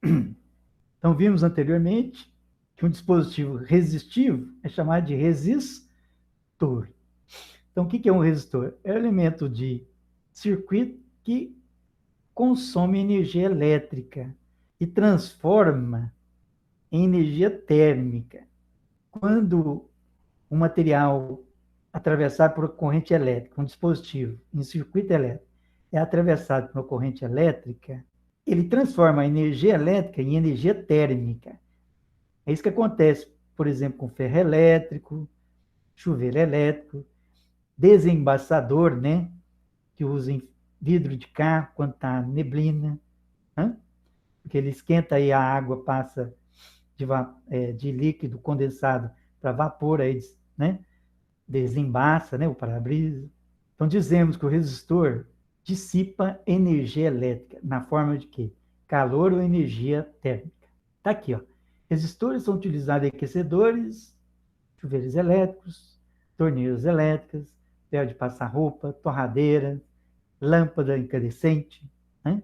Então, vimos anteriormente que um dispositivo resistivo é chamado de resistor. Então, o que é um resistor? É um elemento de circuito que consome energia elétrica e transforma em energia térmica. Quando um material atravessado por corrente elétrica, um dispositivo em circuito elétrico, é atravessado por uma corrente elétrica, ele transforma a energia elétrica em energia térmica. É isso que acontece, por exemplo, com ferro elétrico, chuveiro elétrico, desembaçador, né? Que usa em vidro de carro quando está neblina, né? Porque ele esquenta e a água passa de líquido condensado para vapor, aí, né? Desembaça, né? O para-brisa. Então, dizemos que o resistor dissipa energia elétrica na forma de quê? Calor ou energia térmica. Está aqui, ó. Resistores são utilizados em aquecedores, chuveiros elétricos, torneiras elétricas, ferro de passar roupa, torradeira, lâmpada incandescente, né?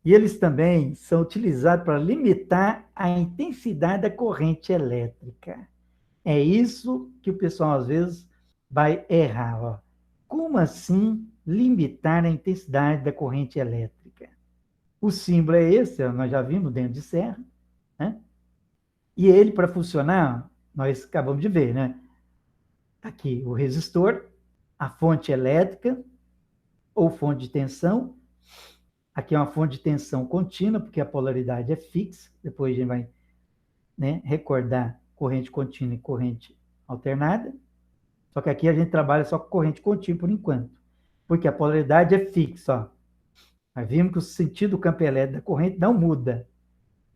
E eles também são utilizados para limitar a intensidade da corrente elétrica. É isso que o pessoal às vezes vai errar. Ó. Como assim limitar a intensidade da corrente elétrica? O símbolo é esse, ó, nós já vimos dentro de serra, né? E ele, para funcionar, nós acabamos de ver, né? Aqui o resistor, a fonte elétrica ou fonte de tensão. Aqui é uma fonte de tensão contínua, porque a polaridade é fixa. Depois a gente vai, né, recordar corrente contínua e corrente alternada. Só que aqui a gente trabalha só com corrente contínua por enquanto, porque a polaridade é fixa. Ó. Nós vimos que o sentido do campo elétrico da corrente não muda,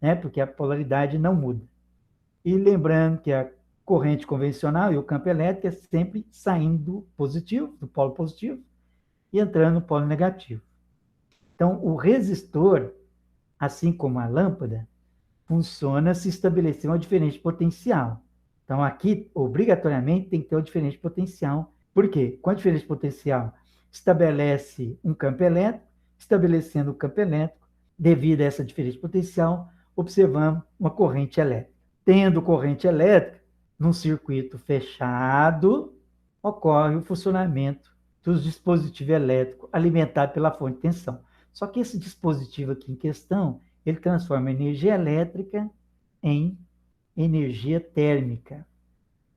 né, porque a polaridade não muda. E lembrando que a corrente convencional e o campo elétrico é sempre saindo positivo, do polo positivo, e entrando no polo negativo. Então, o resistor, assim como a lâmpada, funciona se estabelecer uma diferença potencial. Então, aqui, obrigatoriamente, tem que ter uma diferença potencial. Por quê? Com a diferença potencial, estabelece um campo elétrico, estabelecendo o campo elétrico, devido a essa diferença potencial, observamos uma corrente elétrica. Tendo corrente elétrica, num circuito fechado, ocorre o funcionamento dos dispositivos elétricos alimentados pela fonte de tensão. Só que esse dispositivo aqui em questão, ele transforma energia elétrica em energia térmica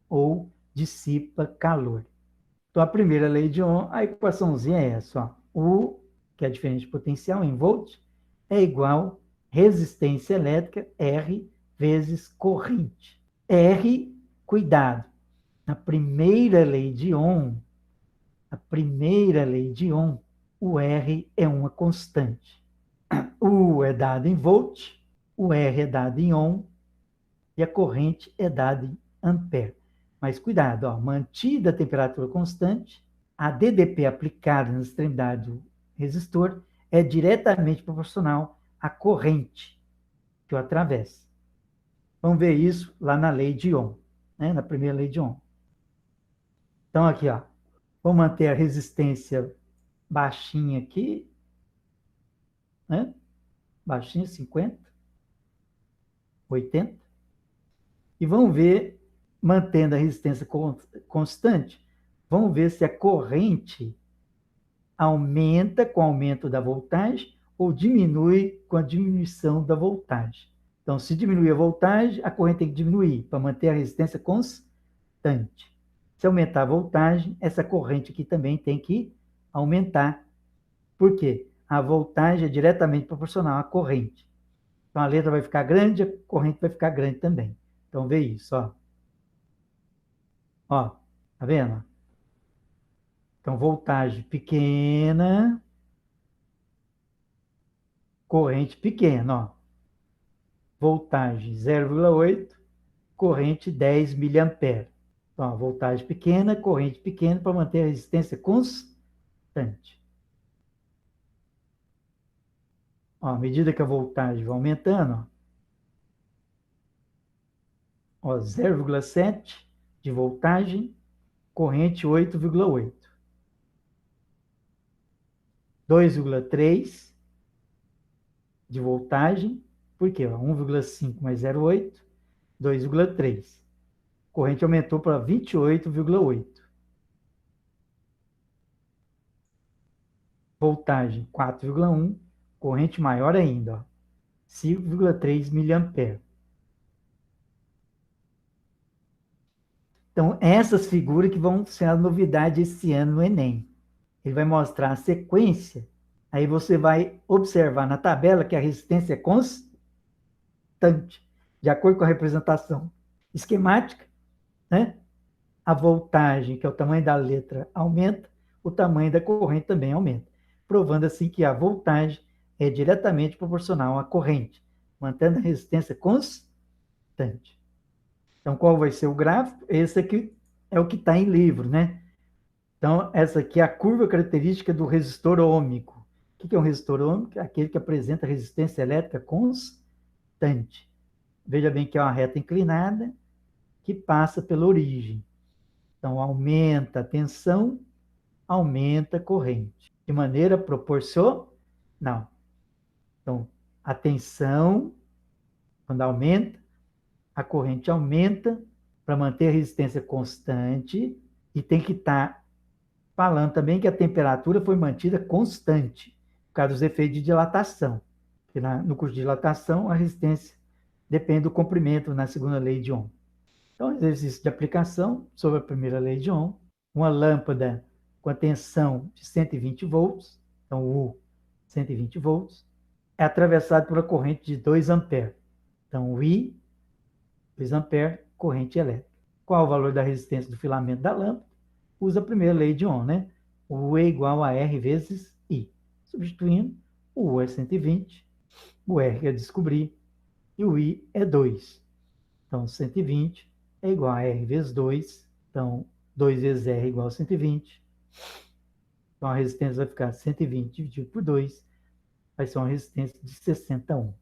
ou dissipa calor. Então, a primeira lei de Ohm, a equaçãozinha é essa. Ó. U, que é a diferença de potencial em volts, é igual resistência elétrica, R, vezes corrente. R, cuidado, na primeira lei de Ohm, o R é uma constante. O é dado em volt, o R é dado em ohm e a corrente é dada em ampere. Mas cuidado, ó, mantida a temperatura constante, a DDP aplicada na extremidade do resistor é diretamente proporcional à corrente que o atravessa. Vamos ver isso lá na lei de Ohm, né? Na primeira lei de Ohm. Então, aqui, ó, vamos manter a resistência baixinha aqui, né? Baixinha, 50, 80. E vamos ver, mantendo a resistência constante, vamos ver se a corrente aumenta com o aumento da voltagem ou diminui com a diminuição da voltagem. Então, se diminuir a voltagem, a corrente tem que diminuir para manter a resistência constante. Se aumentar a voltagem, essa corrente aqui também tem que aumentar. Por quê? A voltagem é diretamente proporcional à corrente. Então, a letra vai ficar grande, a corrente vai ficar grande também. Então, vê isso, ó. Ó, tá vendo? Então, voltagem pequena, corrente pequena, ó. Voltagem 0,8, corrente 10 miliamperes. Então, ó, voltagem pequena, corrente pequena para manter a resistência constante. Ó, à medida que a voltagem vai aumentando, ó, 0,7 de voltagem, corrente 8,8. 2,3 de voltagem, Por quê? 1,5 mais 0,8, 2,3. Corrente aumentou para 28,8. Voltagem 4,1. Corrente maior ainda, ó, 5,3 miliampere. Então, essas figuras que vão ser a novidade esse ano no Enem. Ele vai mostrar a sequência, aí você vai observar na tabela que a resistência é constante, de acordo com a representação esquemática, né? A voltagem, que é o tamanho da letra, aumenta, o tamanho da corrente também aumenta, provando assim que a voltagem é diretamente proporcional à corrente, mantendo a resistência constante. Então, qual vai ser o gráfico? Esse aqui é o que está em livro, né? Então, essa aqui é a curva característica do resistor ôhmico. O que é um resistor ôhmico? Aquele que apresenta resistência elétrica constante. Veja bem que é uma reta inclinada que passa pela origem. Então, aumenta a tensão, aumenta a corrente, de maneira proporcional. Então, a tensão, quando aumenta, a corrente aumenta para manter a resistência constante e tem que estar falando também que a temperatura foi mantida constante, por causa dos efeitos de dilatação. Porque no curso de dilatação, a resistência depende do comprimento na segunda lei de Ohm. Então, exercício de aplicação sobre a primeira lei de Ohm. Uma lâmpada com a tensão de 120 volts, então U 120 volts, é atravessado por uma corrente de 2 amperes. Então, o I, 2 amperes, corrente elétrica. Qual o valor da resistência do filamento da lâmpada? Usa a primeira lei de Ohm, né? O U é igual a R vezes I. Substituindo, o U é 120, o R é descobrir, e o I é 2. Então, 120 é igual a R vezes 2. Então, 2 vezes R é igual a 120. Então, a resistência vai ficar 120 dividido por 2. Vai ser uma resistência de 60 ohm.